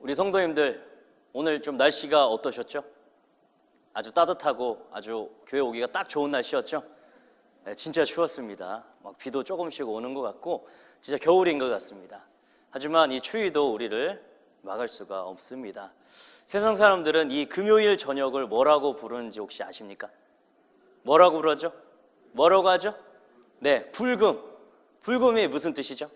우리 성도님들, 오늘 좀 날씨가 어떠셨죠? 아주 따뜻하고 아주 교회 오기가 딱 좋은 날씨였죠? 네, 진짜 추웠습니다. 막 비도 조금씩 오는 것 같고 진짜 겨울인 것 같습니다. 하지만 이 추위도 우리를 막을 수가 없습니다. 세상 사람들은 이 금요일 저녁을 뭐라고 부르는지 혹시 아십니까? 뭐라고 부르죠? 뭐라고 하죠? 네, 불금. 불금이 무슨 뜻이죠?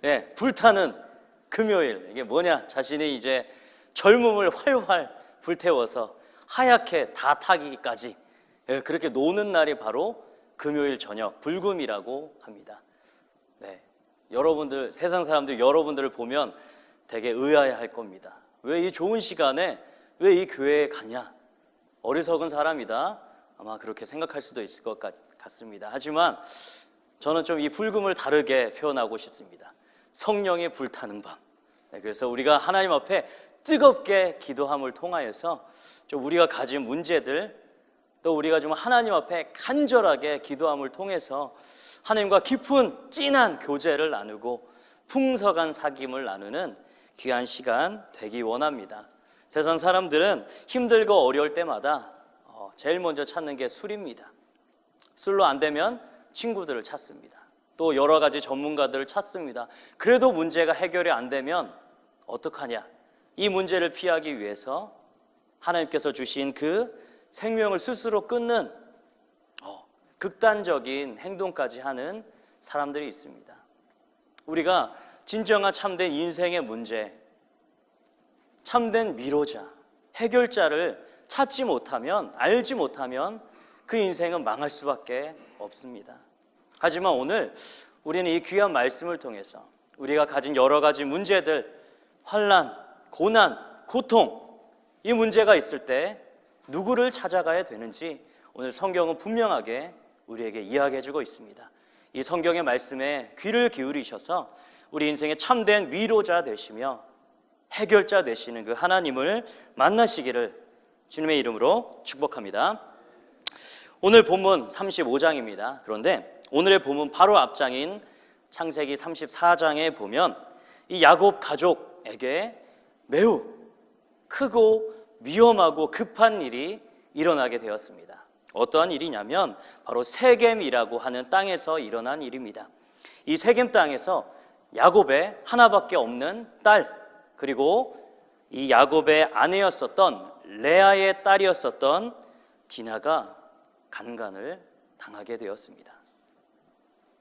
네, 불타는 금요일. 이게 뭐냐? 자신이 이제 젊음을 활활 불태워서 하얗게 다 타기까지 그렇게 노는 날이 바로 금요일 저녁, 불금이라고 합니다. 네, 여러분들, 세상 사람들 여러분들을 보면 되게 의아해할 겁니다. 왜 이 좋은 시간에 왜 이 교회에 가냐? 어리석은 사람이다. 아마 그렇게 생각할 수도 있을 것 같습니다. 하지만 저는 좀 이 불금을 다르게 표현하고 싶습니다. 성령의 불타는 밤. 그래서 우리가 하나님 앞에 뜨겁게 기도함을 통하여서 좀 우리가 가진 문제들, 또 우리가 좀 하나님 앞에 간절하게 기도함을 통해서 하나님과 깊은 찐한 교제를 나누고 풍성한 사귐을 나누는 귀한 시간 되기 원합니다. 세상 사람들은 힘들고 어려울 때마다 제일 먼저 찾는 게 술입니다. 술로 안 되면 친구들을 찾습니다. 또 여러 가지 전문가들을 찾습니다. 그래도 문제가 해결이 안 되면 어떡하냐? 이 문제를 피하기 위해서 하나님께서 주신 그 생명을 스스로 끊는 극단적인 행동까지 하는 사람들이 있습니다. 우리가 진정한 참된 인생의 문제, 참된 위로자, 해결자를 찾지 못하면, 알지 못하면 그 인생은 망할 수밖에 없습니다. 하지만 오늘 우리는 이 귀한 말씀을 통해서 우리가 가진 여러 가지 문제들, 환난, 고난, 고통, 이 문제가 있을 때 누구를 찾아가야 되는지 오늘 성경은 분명하게 우리에게 이야기해 주고 있습니다. 이 성경의 말씀에 귀를 기울이셔서 우리 인생의 참된 위로자 되시며 해결자 되시는 그 하나님을 만나시기를 주님의 이름으로 축복합니다. 오늘 본문 35장입니다. 그런데 오늘의 본문 바로 앞장인 창세기 34장에 보면 이 야곱 가족에게 매우 크고 위험하고 급한 일이 일어나게 되었습니다. 어떠한 일이냐면 바로 세겜이라고 하는 땅에서 일어난 일입니다. 이 세겜 땅에서 야곱의 하나밖에 없는 딸, 그리고 이 야곱의 아내였었던 레아의 딸이었었던 디나가 간간을 당하게 되었습니다.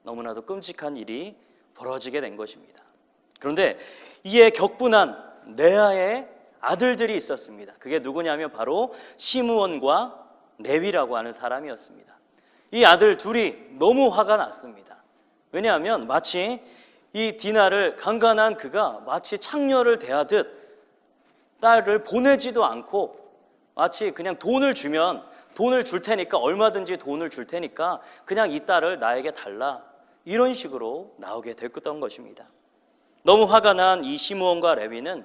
너무나도 끔찍한 일이 벌어지게 된 것입니다. 그런데 이에 격분한 레아의 아들들이 있었습니다. 그게 누구냐면 바로 시므온과 레위라고 하는 사람이었습니다. 이 아들 둘이 너무 화가 났습니다. 왜냐하면 마치 이 디나를 강간한 그가 마치 창녀를 대하듯 딸을 보내지도 않고 마치 그냥 돈을 주면 돈을 줄 테니까, 얼마든지 돈을 줄 테니까 그냥 이 딸을 나에게 달라, 이런 식으로 나오게 됐던 것입니다. 너무 화가 난 이 시므온과 레위는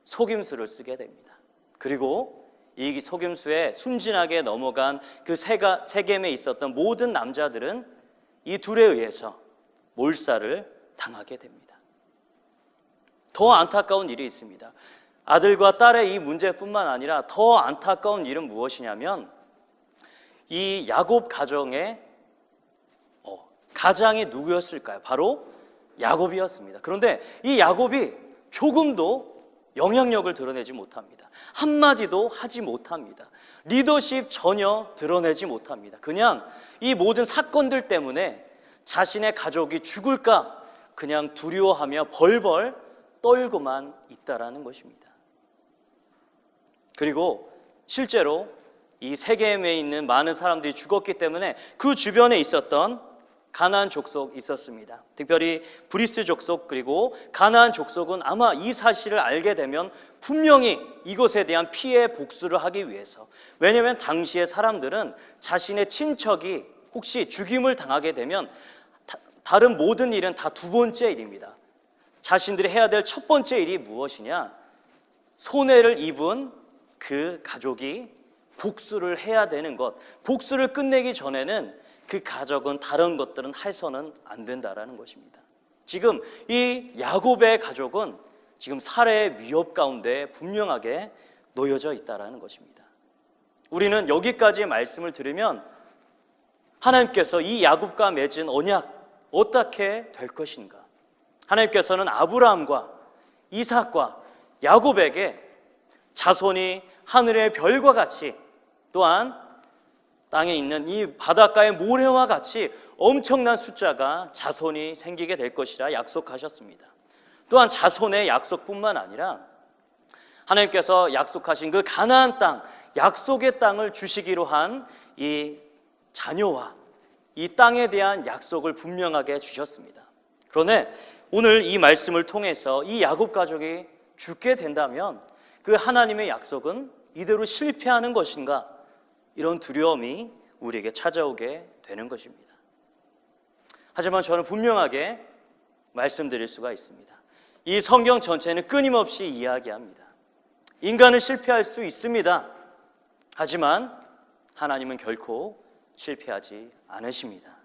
속임수를 쓰게 됩니다. 그리고 이 속임수에 순진하게 넘어간 그 세겜에 있었던 모든 남자들은 이 둘에 의해서 몰살을 당하게 됩니다. 더 안타까운 일이 있습니다. 아들과 딸의 이 문제뿐만 아니라 더 안타까운 일은 무엇이냐면 이 야곱 가정의 가장이 누구였을까요? 바로 야곱이었습니다. 그런데 이 야곱이 조금도 영향력을 드러내지 못합니다. 한마디도 하지 못합니다. 리더십 전혀 드러내지 못합니다. 그냥 이 모든 사건들 때문에 자신의 가족이 죽을까 그냥 두려워하며 벌벌 떨고만 있다라는 것입니다. 그리고 실제로 이 세겜에 있는 많은 사람들이 죽었기 때문에 그 주변에 있었던 가나안 족속 있었습니다. 특별히 브리스 족속, 그리고 가나안 족속은 아마 이 사실을 알게 되면 분명히 이것에 대한 피해 복수를 하기 위해서, 왜냐하면 당시의 사람들은 자신의 친척이 혹시 죽임을 당하게 되면 다른 모든 일은 다 두 번째 일입니다. 자신들이 해야 될 첫 번째 일이 무엇이냐? 손해를 입은 그 가족이 복수를 해야 되는 것, 복수를 끝내기 전에는 그 가족은 다른 것들은 해서는 안 된다라는 것입니다. 지금 이 야곱의 가족은 지금 살해의 위협 가운데 분명하게 놓여져 있다는 것입니다. 우리는 여기까지의 말씀을 들으면 하나님께서 이 야곱과 맺은 언약 어떻게 될 것인가? 하나님께서는 아브라함과 이삭과 야곱에게 자손이 하늘의 별과 같이 또한 땅에 있는 이 바닷가의 모래와 같이 엄청난 숫자가 자손이 생기게 될 것이라 약속하셨습니다. 또한 자손의 약속뿐만 아니라 하나님께서 약속하신 그 가나안 땅, 약속의 땅을 주시기로 한 이 자녀와 이 땅에 대한 약속을 분명하게 주셨습니다. 그런데 오늘 이 말씀을 통해서 이 야곱 가족이 죽게 된다면 그 하나님의 약속은 이대로 실패하는 것인가? 이런 두려움이 우리에게 찾아오게 되는 것입니다. 하지만 저는 분명하게 말씀드릴 수가 있습니다. 이 성경 전체는 끊임없이 이야기합니다. 인간은 실패할 수 있습니다. 하지만 하나님은 결코 실패하지 않으십니다.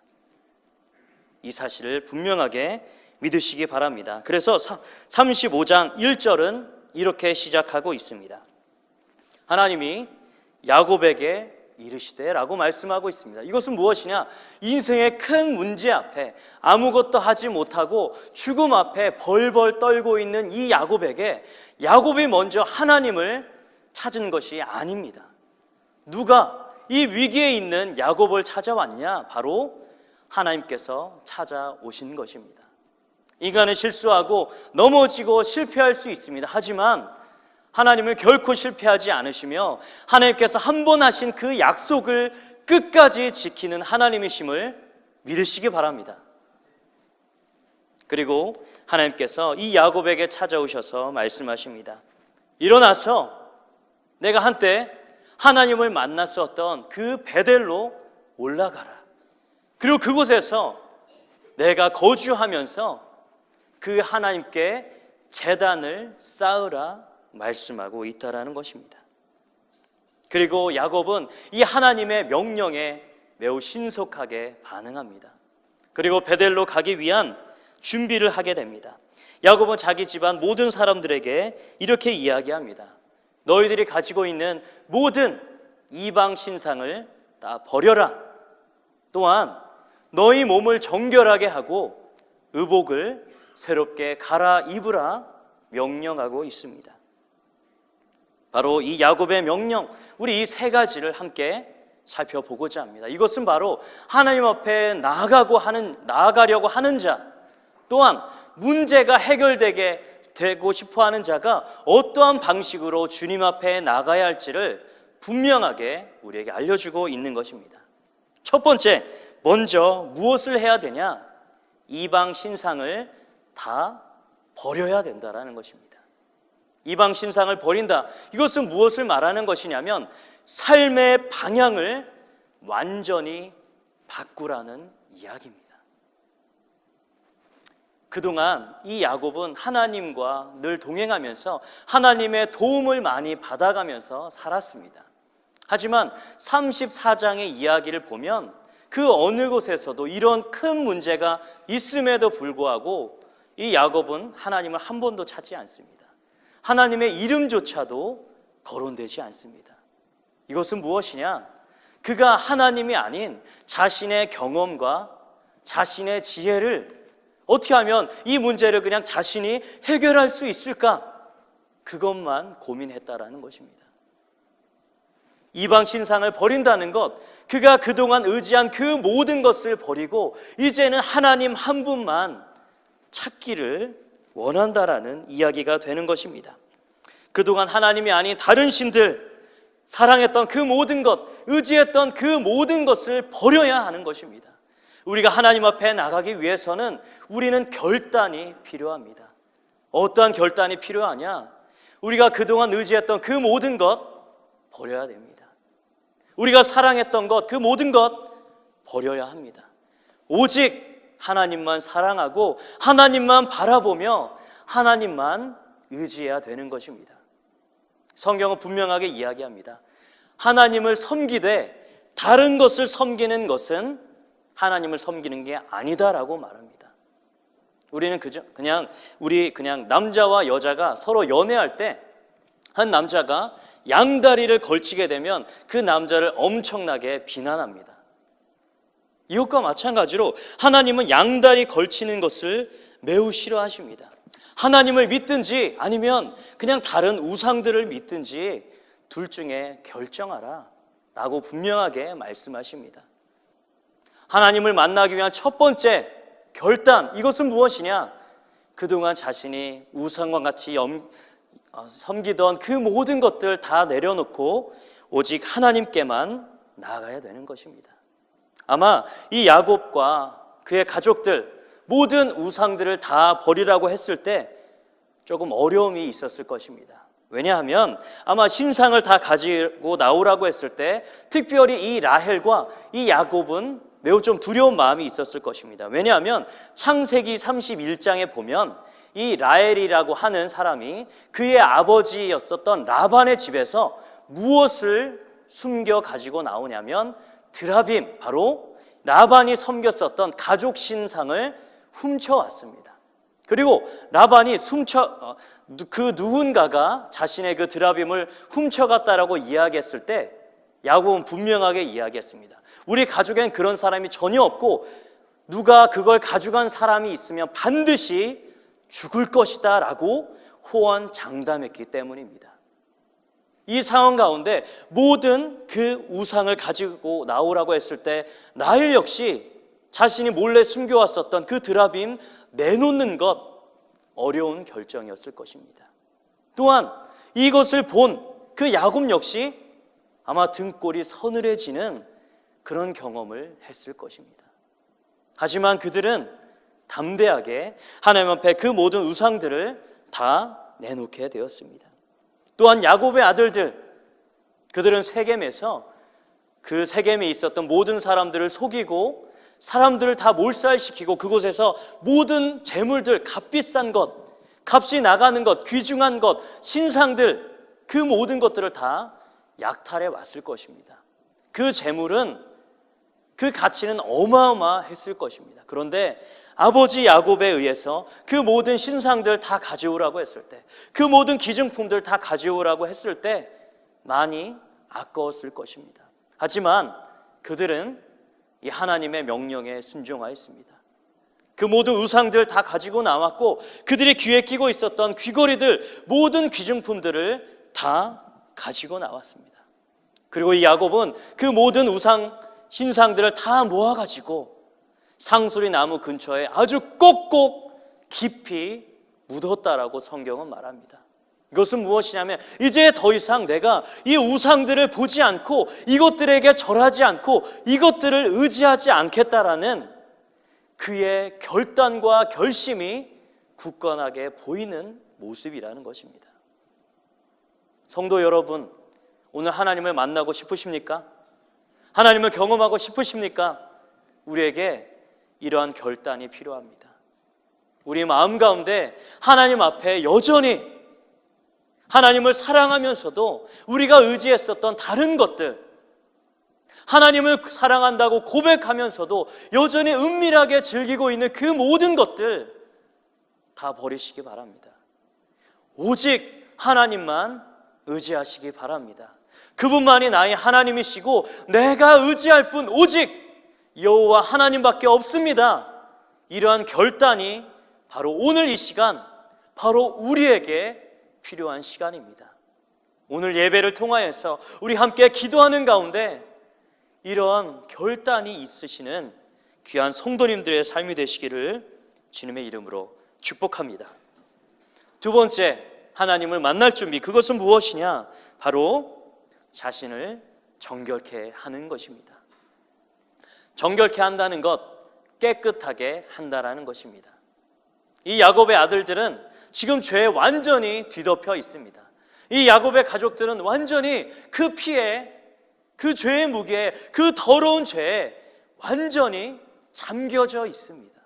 이 사실을 분명하게 믿으시기 바랍니다. 그래서 35장 1절은 이렇게 시작하고 있습니다. 하나님이 야곱에게 이르시되 라고 말씀하고 있습니다. 이것은 무엇이냐? 인생의 큰 문제 앞에 아무것도 하지 못하고 죽음 앞에 벌벌 떨고 있는 이 야곱에게 야곱이 먼저 하나님을 찾은 것이 아닙니다. 누가 이 위기에 있는 야곱을 찾아왔냐? 바로 하나님께서 찾아오신 것입니다. 인간은 실수하고 넘어지고 실패할 수 있습니다. 하지만 하나님을 결코 실패하지 않으시며 하나님께서 한 번 하신 그 약속을 끝까지 지키는 하나님이심을 믿으시기 바랍니다. 그리고 하나님께서 이 야곱에게 찾아오셔서 말씀하십니다. 일어나서 내가 한때 하나님을 만났었던 그 베델로 올라가라. 그리고 그곳에서 내가 거주하면서 그 하나님께 제단을 쌓으라 말씀하고 있다라는 것입니다. 그리고 야곱은 이 하나님의 명령에 매우 신속하게 반응합니다. 그리고 베델로 가기 위한 준비를 하게 됩니다. 야곱은 자기 집안 모든 사람들에게 이렇게 이야기합니다. 너희들이 가지고 있는 모든 이방 신상을 다 버려라. 또한 너희 몸을 정결하게 하고 의복을 새롭게 갈아입으라 명령하고 있습니다. 바로 이 야곱의 명령, 우리 이 세 가지를 함께 살펴보고자 합니다. 이것은 바로 하나님 앞에 나아가려고 하는 자, 또한 문제가 해결되게 되고 싶어하는 자가 어떠한 방식으로 주님 앞에 나가야 할지를 분명하게 우리에게 알려주고 있는 것입니다. 첫 번째, 먼저 무엇을 해야 되냐? 이방 신상을 다 버려야 된다라는 것입니다. 이방 신상을 버린다. 이것은 무엇을 말하는 것이냐면 삶의 방향을 완전히 바꾸라는 이야기입니다. 그동안 이 야곱은 하나님과 늘 동행하면서 하나님의 도움을 많이 받아가면서 살았습니다. 하지만 34장의 이야기를 보면 그 어느 곳에서도 이런 큰 문제가 있음에도 불구하고 이 야곱은 하나님을 한 번도 찾지 않습니다. 하나님의 이름조차도 거론되지 않습니다. 이것은 무엇이냐? 그가 하나님이 아닌 자신의 경험과 자신의 지혜를 어떻게 하면 이 문제를 그냥 자신이 해결할 수 있을까? 그것만 고민했다라는 것입니다. 이방 신상을 버린다는 것, 그가 그동안 의지한 그 모든 것을 버리고 이제는 하나님 한 분만 찾기를 원한다라는 이야기가 되는 것입니다. 그동안 하나님이 아닌 다른 신들, 사랑했던 그 모든 것, 의지했던 그 모든 것을 버려야 하는 것입니다. 우리가 하나님 앞에 나가기 위해서는 우리는 결단이 필요합니다. 어떠한 결단이 필요하냐? 우리가 그동안 의지했던 그 모든 것 버려야 됩니다. 우리가 사랑했던 것, 그 모든 것 버려야 합니다. 오직 하나님만 사랑하고 하나님만 바라보며 하나님만 의지해야 되는 것입니다. 성경은 분명하게 이야기합니다. 하나님을 섬기되 다른 것을 섬기는 것은 하나님을 섬기는 게 아니다라고 말합니다. 우리는 그냥 남자와 여자가 서로 연애할 때 한 남자가 양다리를 걸치게 되면 그 남자를 엄청나게 비난합니다. 이것과 마찬가지로 하나님은 양다리 걸치는 것을 매우 싫어하십니다. 하나님을 믿든지 아니면 그냥 다른 우상들을 믿든지 둘 중에 결정하라 라고 분명하게 말씀하십니다. 하나님을 만나기 위한 첫 번째 결단, 이것은 무엇이냐? 그동안 자신이 우상과 같이 섬기던 그 모든 것들 다 내려놓고 오직 하나님께만 나아가야 되는 것입니다. 아마 이 야곱과 그의 가족들 모든 우상들을 다 버리라고 했을 때 조금 어려움이 있었을 것입니다. 왜냐하면 아마 신상을 다 가지고 나오라고 했을 때 특별히 이 라헬과 이 야곱은 매우 좀 두려운 마음이 있었을 것입니다. 왜냐하면 창세기 31장에 보면 이 라헬이라고 하는 사람이 그의 아버지였었던 라반의 집에서 무엇을 숨겨 가지고 나오냐면 드라빔, 바로 라반이 섬겼었던 가족 신상을 훔쳐왔습니다. 그리고 라반이 그 누군가가 자신의 그 드라빔을 훔쳐갔다라고 이야기했을 때 야곱은 분명하게 이야기했습니다. 우리 가족엔 그런 사람이 전혀 없고 누가 그걸 가져간 사람이 있으면 반드시 죽을 것이다 라고 호언장담했기 때문입니다. 이 상황 가운데 모든 그 우상을 가지고 나오라고 했을 때 라헬 역시 자신이 몰래 숨겨왔었던 그 드라빔 내놓는 것 어려운 결정이었을 것입니다. 또한 이것을 본 그 야곱 역시 아마 등골이 서늘해지는 그런 경험을 했을 것입니다. 하지만 그들은 담대하게 하나님 앞에 그 모든 우상들을 다 내놓게 되었습니다. 또한 야곱의 아들들, 그들은 세겜에서 그 세겜에 있었던 모든 사람들을 속이고 사람들을 다 몰살시키고 그곳에서 모든 재물들, 값비싼 것, 값이 나가는 것, 귀중한 것, 신상들, 그 모든 것들을 다 약탈해 왔을 것입니다. 그 재물은, 그 가치는 어마어마했을 것입니다. 그런데 아버지 야곱에 의해서 그 모든 신상들 다 가져오라고 했을 때, 그 모든 기증품들 다 가져오라고 했을 때 많이 아까웠을 것입니다. 하지만 그들은 이 하나님의 명령에 순종하였습니다. 그 모든 우상들 다 가지고 나왔고 그들이 귀에 끼고 있었던 귀걸이들, 모든 귀중품들을 다 가지고 나왔습니다. 그리고 이 야곱은 그 모든 우상 신상들을 다 모아가지고 상수리 나무 근처에 아주 꼭꼭 깊이 묻었다라고 성경은 말합니다. 이것은 무엇이냐면 이제 더 이상 내가 이 우상들을 보지 않고 이것들에게 절하지 않고 이것들을 의지하지 않겠다라는 그의 결단과 결심이 굳건하게 보이는 모습이라는 것입니다. 성도 여러분, 오늘 하나님을 만나고 싶으십니까? 하나님을 경험하고 싶으십니까? 우리에게 이러한 결단이 필요합니다. 우리 마음 가운데 하나님 앞에 여전히 하나님을 사랑하면서도 우리가 의지했었던 다른 것들, 하나님을 사랑한다고 고백하면서도 여전히 은밀하게 즐기고 있는 그 모든 것들 다 버리시기 바랍니다. 오직 하나님만 의지하시기 바랍니다. 그분만이 나의 하나님이시고 내가 의지할 분 오직 여호와 하나님밖에 없습니다. 이러한 결단이 바로 오늘 이 시간, 바로 우리에게 필요한 시간입니다. 오늘 예배를 통하여서 우리 함께 기도하는 가운데 이러한 결단이 있으시는 귀한 성도님들의 삶이 되시기를 주님의 이름으로 축복합니다. 두 번째, 하나님을 만날 준비, 그것은 무엇이냐? 바로 자신을 정결케 하는 것입니다. 정결케 한다는 것, 깨끗하게 한다라는 것입니다. 이 야곱의 아들들은 지금 죄에 완전히 뒤덮여 있습니다. 이 야곱의 가족들은 완전히 그 피에, 그 죄의 무게에, 그 더러운 죄에 완전히 잠겨져 있습니다.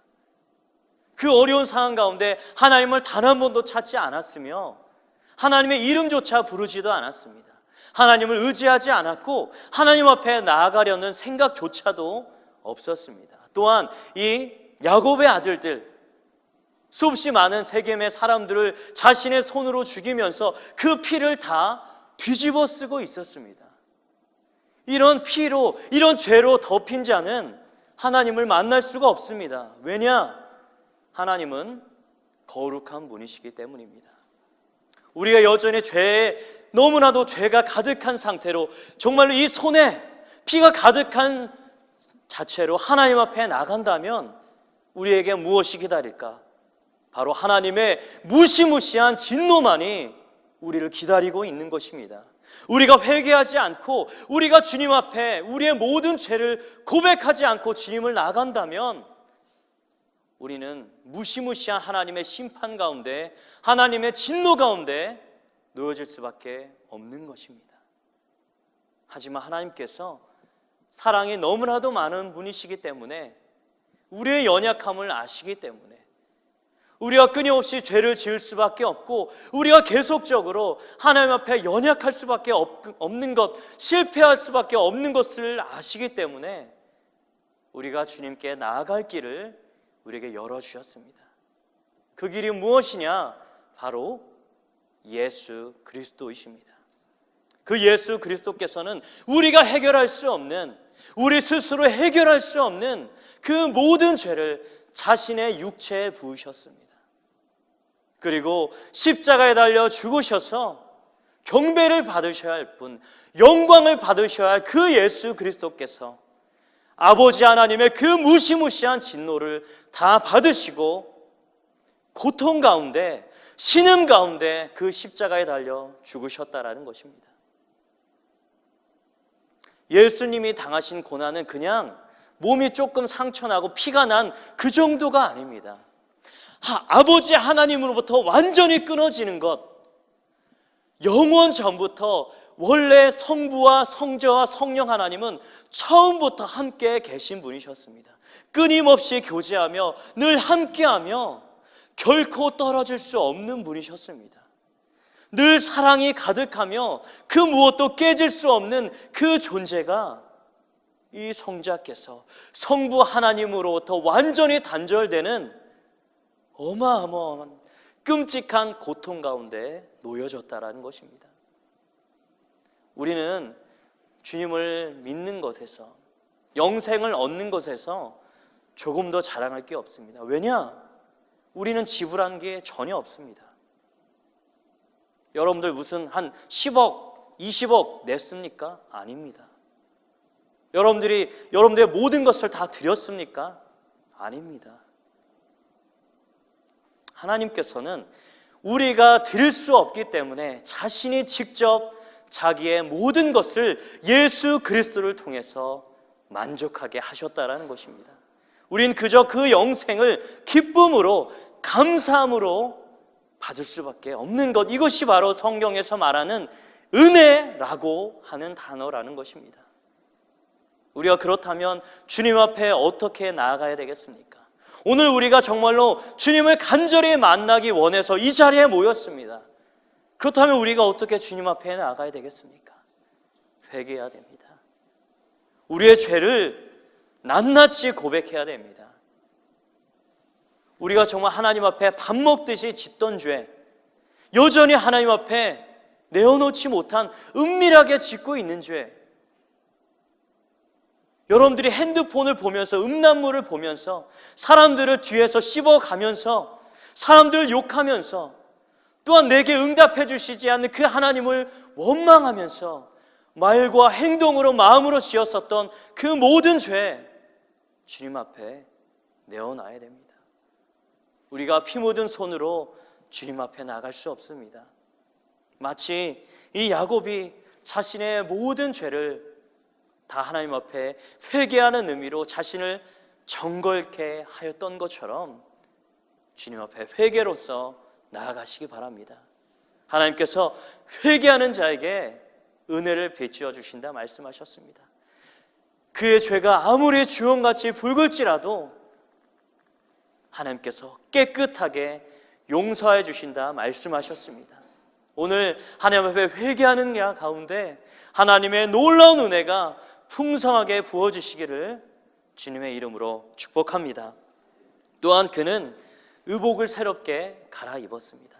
그 어려운 상황 가운데 하나님을 단 한 번도 찾지 않았으며 하나님의 이름조차 부르지도 않았습니다. 하나님을 의지하지 않았고 하나님 앞에 나아가려는 생각조차도 없었습니다. 또한 이 야곱의 아들들, 수없이 많은 세겜의 사람들을 자신의 손으로 죽이면서 그 피를 다 뒤집어 쓰고 있었습니다. 이런 피로, 이런 죄로 덮인 자는 하나님을 만날 수가 없습니다. 왜냐? 하나님은 거룩한 분이시기 때문입니다. 우리가 여전히 너무나도 죄가 가득한 상태로 정말로 이 손에 피가 가득한 자체로 하나님 앞에 나간다면 우리에게 무엇이 기다릴까? 바로 하나님의 무시무시한 진노만이 우리를 기다리고 있는 것입니다. 우리가 회개하지 않고 우리가 주님 앞에 우리의 모든 죄를 고백하지 않고 주님을 나간다면 우리는 무시무시한 하나님의 심판 가운데, 하나님의 진노 가운데 놓여질 수밖에 없는 것입니다. 하지만 하나님께서 사랑이 너무나도 많은 분이시기 때문에, 우리의 연약함을 아시기 때문에 우리가 끊임없이 죄를 지을 수밖에 없고 우리가 계속적으로 하나님 앞에 연약할 수밖에 없는 것, 실패할 수밖에 없는 것을 아시기 때문에 우리가 주님께 나아갈 길을 우리에게 열어주셨습니다. 그 길이 무엇이냐? 바로 예수 그리스도이십니다. 그 예수 그리스도께서는 우리가 해결할 수 없는, 우리 스스로 해결할 수 없는 그 모든 죄를 자신의 육체에 부으셨습니다. 그리고 십자가에 달려 죽으셔서 경배를 받으셔야 할 분, 영광을 받으셔야 할 그 예수 그리스도께서 아버지 하나님의 그 무시무시한 진노를 다 받으시고 고통 가운데, 신음 가운데 그 십자가에 달려 죽으셨다라는 것입니다. 예수님이 당하신 고난은 그냥 몸이 조금 상처나고 피가 난 그 정도가 아닙니다. 아버지 하나님으로부터 완전히 끊어지는 것, 영원 전부터 원래 성부와 성자와 성령 하나님은 처음부터 함께 계신 분이셨습니다. 끊임없이 교제하며 늘 함께하며 결코 떨어질 수 없는 분이셨습니다. 늘 사랑이 가득하며 그 무엇도 깨질 수 없는 그 존재가 이 성자께서 성부 하나님으로부터 완전히 단절되는 어마어마한 끔찍한 고통 가운데 놓여졌다라는 것입니다. 우리는 주님을 믿는 것에서, 영생을 얻는 것에서 조금 더 자랑할 게 없습니다. 왜냐? 우리는 지불한 게 전혀 없습니다. 여러분들 무슨 한 10억, 20억 냈습니까? 아닙니다. 여러분들의 모든 것을 다 드렸습니까? 아닙니다. 하나님께서는 우리가 드릴 수 없기 때문에 자신이 직접 자기의 모든 것을 예수 그리스도를 통해서 만족하게 하셨다라는 것입니다. 우린 그저 그 영생을 기쁨으로, 감사함으로 받을 수밖에 없는 것, 이것이 바로 성경에서 말하는 은혜라고 하는 단어라는 것입니다. 우리가 그렇다면 주님 앞에 어떻게 나아가야 되겠습니까? 오늘 우리가 정말로 주님을 간절히 만나기 원해서 이 자리에 모였습니다. 그렇다면 우리가 어떻게 주님 앞에 나아가야 되겠습니까? 회개해야 됩니다. 우리의 죄를 낱낱이 고백해야 됩니다. 우리가 정말 하나님 앞에 밥 먹듯이 짓던 죄, 여전히 하나님 앞에 내어놓지 못한 은밀하게 짓고 있는 죄, 여러분들이 핸드폰을 보면서, 음란물을 보면서, 사람들을 뒤에서 씹어가면서, 사람들을 욕하면서, 또한 내게 응답해 주시지 않는 그 하나님을 원망하면서 말과 행동으로, 마음으로 지었었던 그 모든 죄, 주님 앞에 내어놔야 됩니다. 우리가 피 묻은 손으로 주님 앞에 나갈 수 없습니다. 마치 이 야곱이 자신의 모든 죄를 다 하나님 앞에 회개하는 의미로 자신을 정결케 하였던 것처럼 주님 앞에 회개로서 나아가시기 바랍니다. 하나님께서 회개하는 자에게 은혜를 베풀어 주신다 말씀하셨습니다. 그의 죄가 아무리 주홍같이 붉을지라도 하나님께서 깨끗하게 용서해 주신다 말씀하셨습니다. 오늘 하나님 앞에 회개하는 자 가운데 하나님의 놀라운 은혜가 풍성하게 부어주시기를 주님의 이름으로 축복합니다. 또한 그는 의복을 새롭게 갈아입었습니다.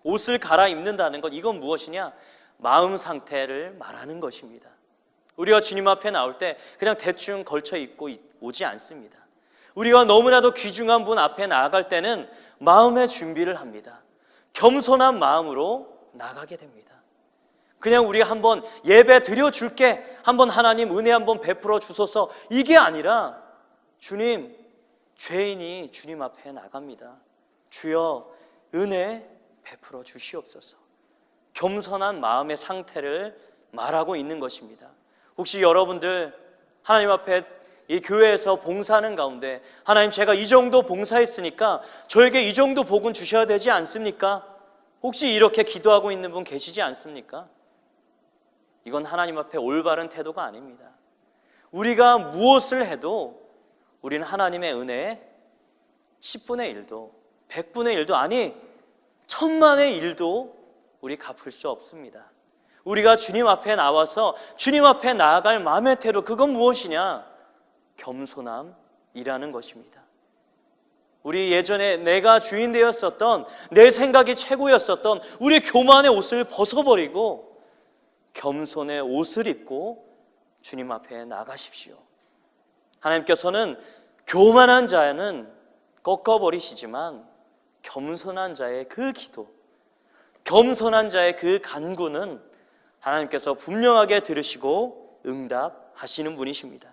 옷을 갈아입는다는 것, 이건 무엇이냐? 마음 상태를 말하는 것입니다. 우리가 주님 앞에 나올 때 그냥 대충 걸쳐 입고 오지 않습니다. 우리가 너무나도 귀중한 분 앞에 나아갈 때는 마음의 준비를 합니다. 겸손한 마음으로 나가게 됩니다. 그냥 우리가 한번 예배 드려줄게, 한번 하나님 은혜 한번 베풀어 주소서, 이게 아니라 주님, 죄인이 주님 앞에 나갑니다. 주여 은혜 베풀어 주시옵소서. 겸손한 마음의 상태를 말하고 있는 것입니다. 혹시 여러분들 하나님 앞에 이 교회에서 봉사하는 가운데 하나님, 제가 이 정도 봉사했으니까 저에게 이 정도 복은 주셔야 되지 않습니까? 혹시 이렇게 기도하고 있는 분 계시지 않습니까? 이건 하나님 앞에 올바른 태도가 아닙니다. 우리가 무엇을 해도 우리는 하나님의 은혜에 10분의 1도 100분의 1도 아니 1000만의 1도 우리 갚을 수 없습니다. 우리가 주님 앞에 나와서 주님 앞에 나아갈 마음의 태도, 그건 무엇이냐? 겸손함이라는 것입니다. 우리 예전에 내가 주인 되었었던, 내 생각이 최고였었던 우리 교만의 옷을 벗어버리고 겸손의 옷을 입고 주님 앞에 나가십시오. 하나님께서는 교만한 자는 꺾어버리시지만 겸손한 자의 그 기도, 겸손한 자의 그 간구는 하나님께서 분명하게 들으시고 응답하시는 분이십니다.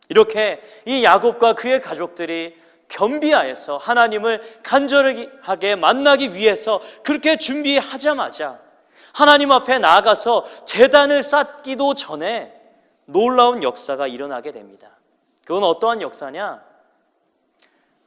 이렇게 이 야곱과 그의 가족들이 겸비하여서 하나님을 간절하게 만나기 위해서 그렇게 준비하자마자 하나님 앞에 나아가서 제단을 쌓기도 전에 놀라운 역사가 일어나게 됩니다. 그건 어떠한 역사냐?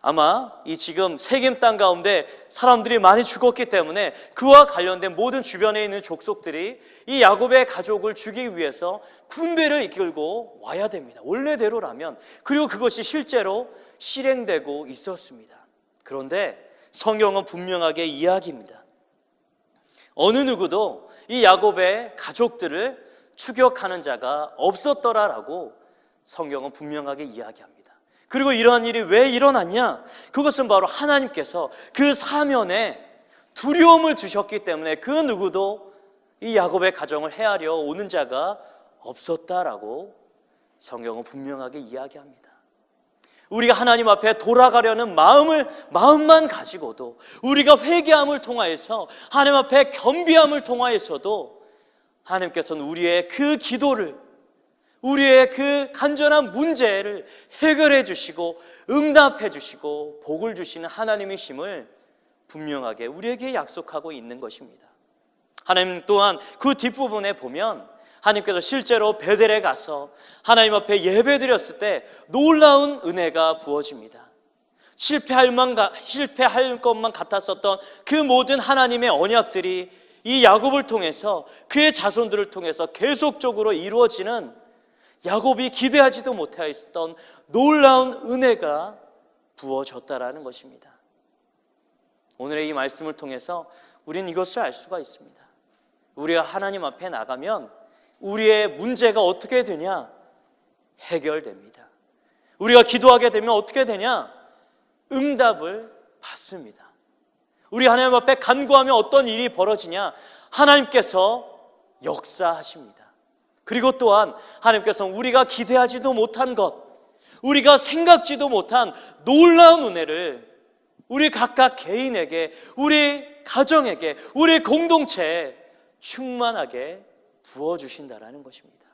아마 이 지금 세겜 땅 가운데 사람들이 많이 죽었기 때문에 그와 관련된 모든 주변에 있는 족속들이 이 야곱의 가족을 죽이기 위해서 군대를 이끌고 와야 됩니다. 원래대로라면. 그리고 그것이 실제로 실행되고 있었습니다. 그런데 성경은 분명하게 이야기합니다. 어느 누구도 이 야곱의 가족들을 추격하는 자가 없었더라라고 성경은 분명하게 이야기합니다. 그리고 이러한 일이 왜 일어났냐? 그것은 바로 하나님께서 그 사면에 두려움을 주셨기 때문에 그 누구도 이 야곱의 가정을 해하려 오는 자가 없었다라고 성경은 분명하게 이야기합니다. 우리가 하나님 앞에 돌아가려는 마음만 가지고도, 우리가 회개함을 통하여서 하나님 앞에 겸비함을 통하여서도 하나님께서는 우리의 그 기도를, 우리의 그 간절한 문제를 해결해 주시고 응답해 주시고 복을 주시는 하나님이심을 분명하게 우리에게 약속하고 있는 것입니다. 하나님 또한 그 뒷부분에 보면 하나님께서 실제로 베델에 가서 하나님 앞에 예배드렸을 때 놀라운 은혜가 부어집니다. 실패할 것만 같았었던 그 모든 하나님의 언약들이 이 야곱을 통해서, 그의 자손들을 통해서 계속적으로 이루어지는, 야곱이 기대하지도 못하였던 놀라운 은혜가 부어졌다라는 것입니다. 오늘의 이 말씀을 통해서 우리는 이것을 알 수가 있습니다. 우리가 하나님 앞에 나가면 우리의 문제가 어떻게 되냐? 해결됩니다. 우리가 기도하게 되면 어떻게 되냐? 응답을 받습니다. 우리 하나님 앞에 간구하면 어떤 일이 벌어지냐? 하나님께서 역사하십니다. 그리고 또한 하나님께서는 우리가 기대하지도 못한 것, 우리가 생각지도 못한 놀라운 은혜를 우리 각각 개인에게, 우리 가정에게, 우리 공동체에 충만하게 부어주신다라는 것입니다.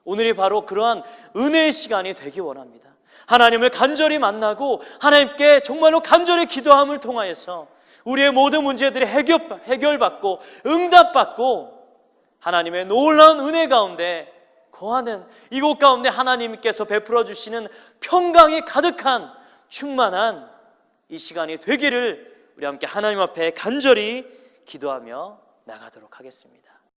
오늘이 바로 그러한 은혜의 시간이 되기 원합니다. 하나님을 간절히 만나고 하나님께 정말로 간절히 기도함을 통하여서 우리의 모든 문제들이 해결받고 응답받고 하나님의 놀라운 은혜 가운데 거하는, 이곳 가운데 하나님께서 베풀어 주시는 평강이 가득한 충만한 이 시간이 되기를 우리 함께 하나님 앞에 간절히 기도하며 나가도록 하겠습니다.